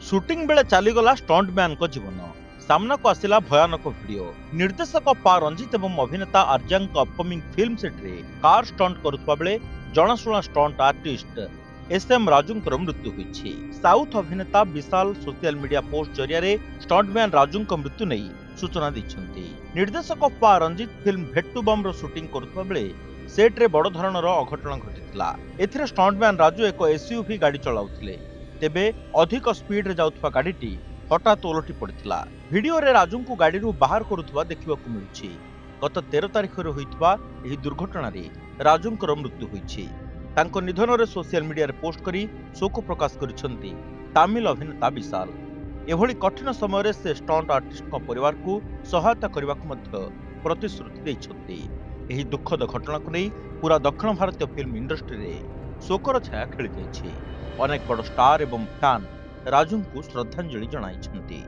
Shooting ବେଳେ ଚାଲିଗଲା ଷ୍ଟଣ୍ଟମ୍ୟାନଙ୍କ ଜୀବନ। ସାମ୍ନାକୁ ଆସିଲା ଭୟାନକ ଭିଡିଓ। ନିର୍ଦ୍ଦେଶକ ପା ରଞ୍ଜିତ ଏବଂ ଅଭିନେତା ଆର୍ଯ୍ୟାଙ୍କ ଅପକମିଂ ଫିଲ୍ମ ସେଟ୍ରେ କାର୍ ଷ୍ଟଣ୍ଟ କରୁଥିବା ବେଳେ ଜଣାଶୁଣା ଷ୍ଟଣ୍ଟ ଆର୍ଟିଷ୍ଟ ଏସ୍ଏମ୍ ରାଜୁଙ୍କର ମୃତ୍ୟୁ ହୋଇଛି। ସାଉଥ ଅଭିନେତା ବିଶାଲ ସୋସିଆଲ ମିଡିଆ ପୋଷ୍ଟ ଜରିଆରେ ଷ୍ଟଣ୍ଟମ୍ୟାନ ରାଜୁଙ୍କ ମୃତ୍ୟୁ ନେଇ ସୂଚନା ଦେଇଛନ୍ତି। ନିର୍ଦ୍ଦେଶକ ପା ରଞ୍ଜିତ ଫିଲ୍ମ ଭେଟ୍ଟୁବମ୍ର ସୁଟିଂ କରୁଥିବା ବେଳେ ସେଟ୍ରେ ବଡ଼ ଧରଣର ଅଘଟଣ ଘଟିଥିଲା। ଏଥିରେ ଷ୍ଟଣ୍ଟମ୍ୟାନ ରାଜୁ ଏକ ଏସ୍ୟୁଭି ଗାଡ଼ି ଚଳାଉଥିଲେ। ତେବେ ଅଧିକ ସ୍ପିଡରେ ଯାଉଥିବା ଗାଡ଼ିଟି ହଠାତ୍ ଓଲଟି ପଡ଼ିଥିଲା। ଭିଡିଓରେ ରାଜୁଙ୍କୁ ଗାଡ଼ିରୁ ବାହାର କରୁଥିବା ଦେଖିବାକୁ ମିଳୁଛି। ଗତ 13 ତାରିଖରେ ହୋଇଥିବା ଏହି ଦୁର୍ଘଟଣାରେ ରାଜୁଙ୍କର ମୃତ୍ୟୁ ହୋଇଛି। ତାଙ୍କ ନିଧନରେ ସୋସିଆଲ ମିଡିଆରେ ପୋଷ୍ଟ କରି ଶୋକ ପ୍ରକାଶ କରିଛନ୍ତି ତାମିଲ ଅଭିନେତା ବିଶାଲ। ଏଭଳି କଠିନ ସମୟରେ ସେ ଷ୍ଟଣ୍ଟ ଆର୍ଟିଷ୍ଟଙ୍କ ପରିବାରକୁ ସହାୟତା କରିବାକୁ ମଧ୍ୟ ପ୍ରତିଶ୍ରୁତି ଦେଇଛନ୍ତି। ଏହି ଦୁଃଖଦ ଘଟଣାକୁ ନେଇ ପୁରା ଦକ୍ଷିଣ ଭାରତୀୟ ଫିଲ୍ମ ଇଣ୍ଡଷ୍ଟ୍ରିରେ ଶୋକର ଛାୟା ଖେଳିଯାଇଛି। ଅନେକ ବଡ଼ ଷ୍ଟାର ଏବଂ ଫ୍ୟାନ୍ ରାଜୁଙ୍କୁ ଶ୍ରଦ୍ଧାଞ୍ଜଳି ଜଣାଇଛନ୍ତି।